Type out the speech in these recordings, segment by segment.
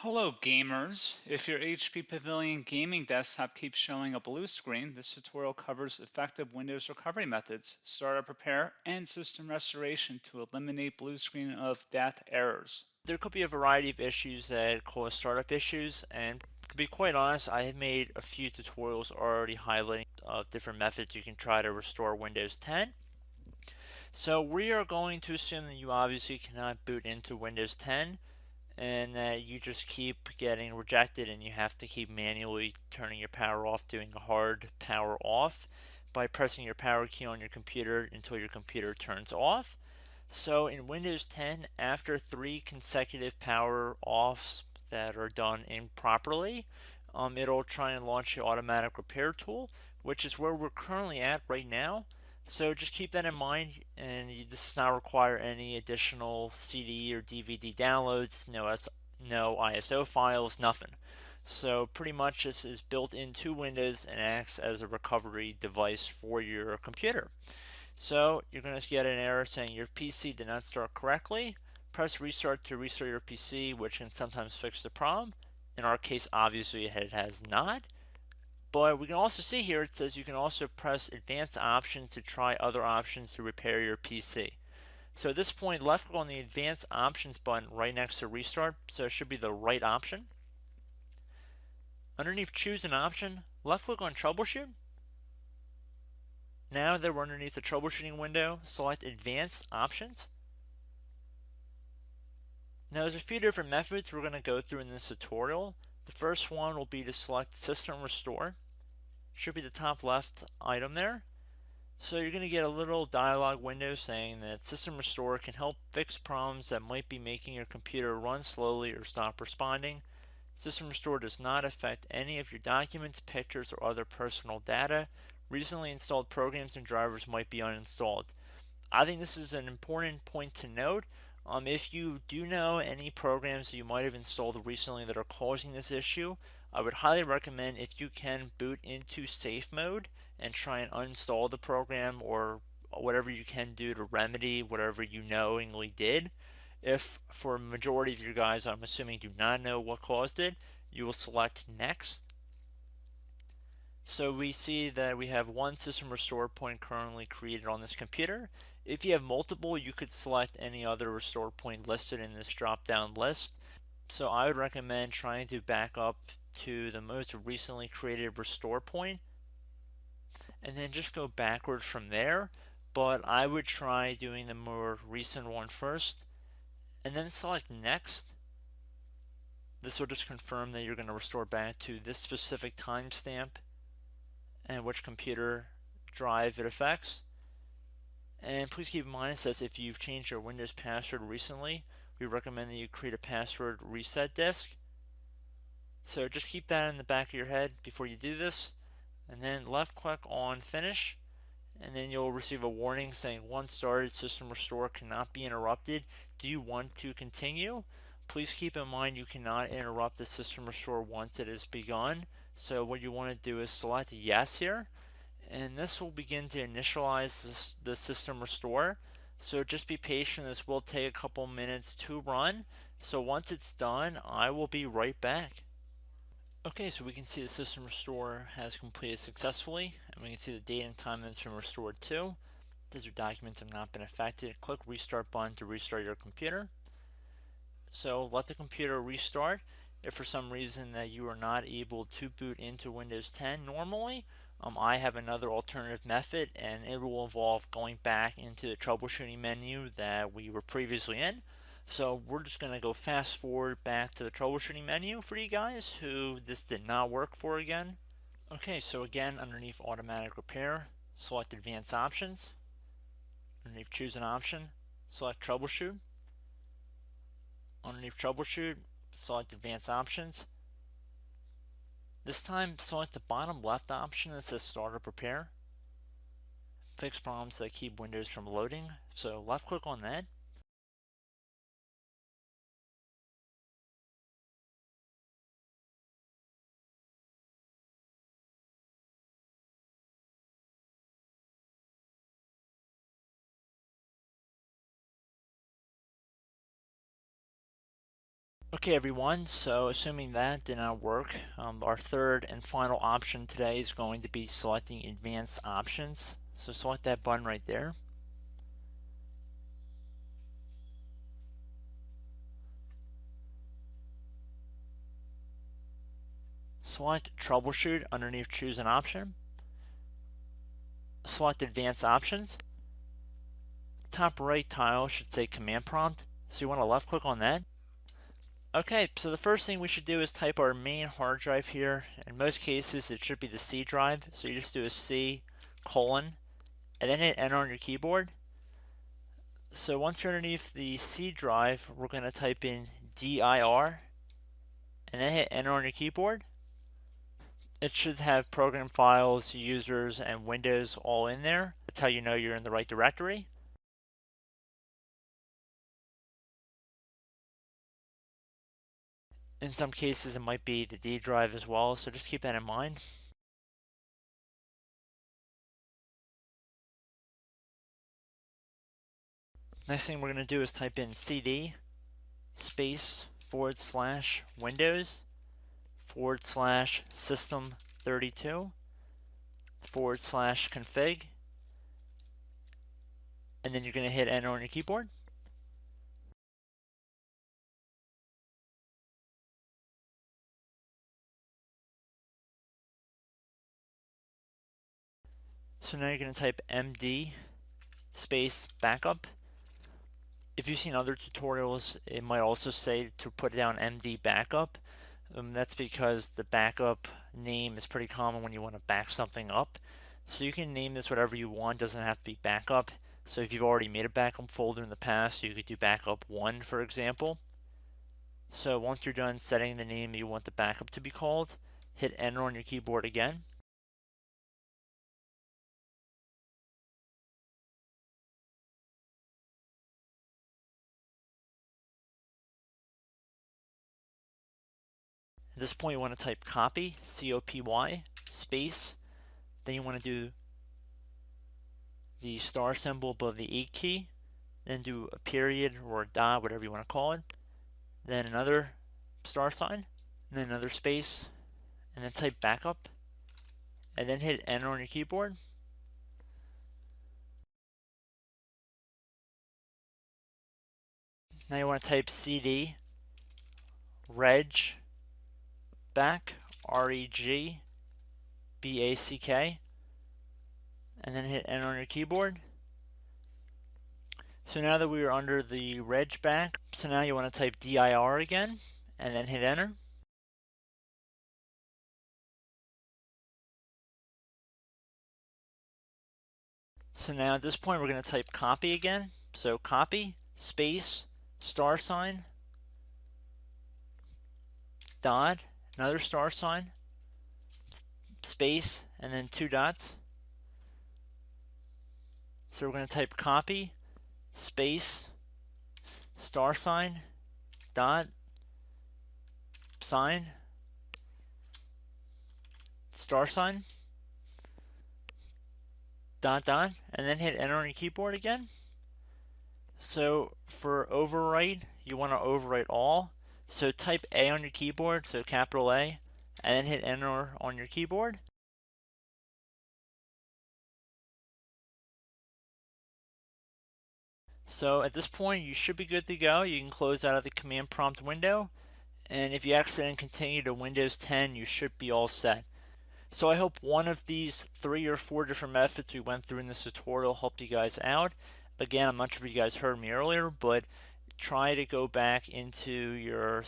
Hello gamers! If your HP Pavilion Gaming Desktop keeps showing a blue screen, this tutorial covers effective Windows recovery methods, startup repair, and system restoration to eliminate blue screen of death errors. There could be a variety of issues that cause startup issues, and to be quite honest, I have made a few tutorials already highlighting different methods you can try to restore Windows 10. So we are going to assume that you obviously cannot boot into Windows 10 and that you just keep getting rejected and you have to keep manually turning your power off, doing a hard power off by pressing your power key on your computer until your computer turns off. So in Windows 10, after 3 consecutive power offs that are done improperly, it'll try and launch the automatic repair tool, which is where we're currently at right now. So just keep that in mind, and this does not require any additional CD or DVD downloads, no ISO files, nothing. So pretty much this is built into Windows and acts as a recovery device for your computer. So you're going to get an error saying your PC did not start correctly. Press restart to restart your PC, which can sometimes fix the problem. In our case, obviously it has not. But we can also see here it says you can also press advanced options to try other options to repair your PC. So at this point, left click on the advanced options button right next to restart, so it should be the right option. Underneath choose an option, left click on troubleshoot. Now that we're underneath the troubleshooting window, select advanced options. Now there's a few different methods we're going to go through in this tutorial. The first one will be to select System Restore. Should be the top left item there. So you're going to get a little dialog window saying that System Restore can help fix problems that might be making your computer run slowly or stop responding. System Restore does not affect any of your documents, pictures, or other personal data. Recently installed programs and drivers might be uninstalled. I think this is an important point to note. If you do know any programs that you might have installed recently that are causing this issue, I would highly recommend if you can boot into safe mode and try and uninstall the program or whatever you can do to remedy whatever you knowingly did. If for a majority of you guys, I'm assuming do not know what caused it, you will select next. So we see that we have one system restore point currently created on this computer. If you have multiple, you could select any other restore point listed in this drop down list. So I would recommend trying to back up to the most recently created restore point and then just go backwards from there. But I would try doing the more recent one first and then select next. This will just confirm that you're going to restore back to this specific timestamp and which computer drive it affects. And please keep in mind it says if you've changed your Windows password recently, we recommend that you create a password reset disk. So just keep that in the back of your head before you do this, and then left click on finish, and then you'll receive a warning saying once started, system restore cannot be interrupted. Do you want to continue? Please keep in mind you cannot interrupt the system restore once it has begun. So what you want to do is select yes here, and this will begin to initialize the system restore. So just be patient, this will take a couple minutes to run. So once it's done, I will be right back. Okay, so we can see the system restore has completed successfully, and we can see the date and time that it's been restored to. These your documents have not been affected. Click restart button to restart your computer. So let the computer restart. If for some reason that you are not able to boot into Windows 10 normally, I have another alternative method, and it will involve going back into the troubleshooting menu that we were previously in. So we're just going to go fast forward back to the troubleshooting menu for you guys who this did not work for again. Okay, so again, underneath automatic repair, select advanced options. Underneath choose an option, select troubleshoot. Underneath troubleshoot, select advanced options. This time, select the bottom left option that says startup repair. Fix problems that keep Windows from loading. So left click on that. Okay everyone, so assuming that did not work, our third and final option today is going to be selecting advanced options. So select that button right there. Select troubleshoot underneath choose an option. Select advanced options. Top right tile should say command prompt, so you want to left click on that. Okay, so the first thing we should do is type our main hard drive here. In most cases it should be the C drive, so you just do a C colon and then hit enter on your keyboard. So once you're underneath the C drive, we're going to type in dir and then hit enter on your keyboard. It should have program files, users, and Windows all in there. That's how you know you're in the right directory. In some cases it might be the D drive as well, so just keep that in mind. Next thing we're going to do is type in cd space / Windows / system 32 / config, and then you're going to hit enter on your keyboard. So now you're going to type md space backup. If you've seen other tutorials, it might also say to put down md backup. That's because the backup name is pretty common when you want to back something up. So you can name this whatever you want, doesn't have to be backup. So if you've already made a backup folder in the past, you could do backup 1 for example. So once you're done setting the name you want the backup to be called, hit enter on your keyboard again. At this point you want to type copy, C-O-P-Y, space, then you want to do the star symbol above the 8 key, then do a period or a dot, whatever you want to call it, then another star sign, and then another space, and then type backup, and then hit enter on your keyboard. Now you want to type cd reg back, REG BACK, and then hit enter on your keyboard. So now that we are under the reg back, so now you want to type dir again, and then hit enter. So now at this point we're going to type copy again. So copy, space, star sign, dot, another star sign, space, and then 2 dots. So we're going to type copy, space, star sign, dot, sign, star sign, dot, dot, and then hit enter on your keyboard again. So for overwrite, you want to overwrite all. So type A on your keyboard, so capital A, and then hit enter on your keyboard. So at this point you should be good to go. You can close out of the command prompt window, and if you accidentally continue to Windows 10 you should be all set. So I hope one of these 3 or 4 different methods we went through in this tutorial helped you guys out. Again, I'm not sure if you guys heard me earlier, but try to go back into your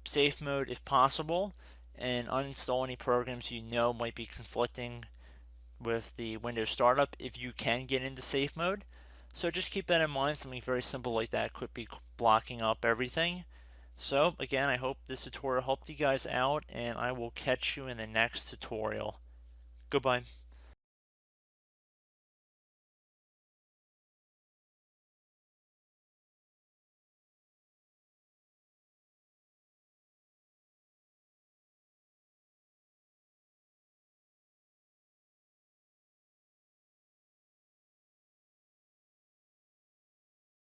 safe mode if possible and uninstall any programs you know might be conflicting with the Windows startup if you can get into safe mode. So just keep that in mind. Something very simple like that could be blocking up everything. So again, I hope this tutorial helped you guys out, and I will catch you in the next tutorial. Goodbye.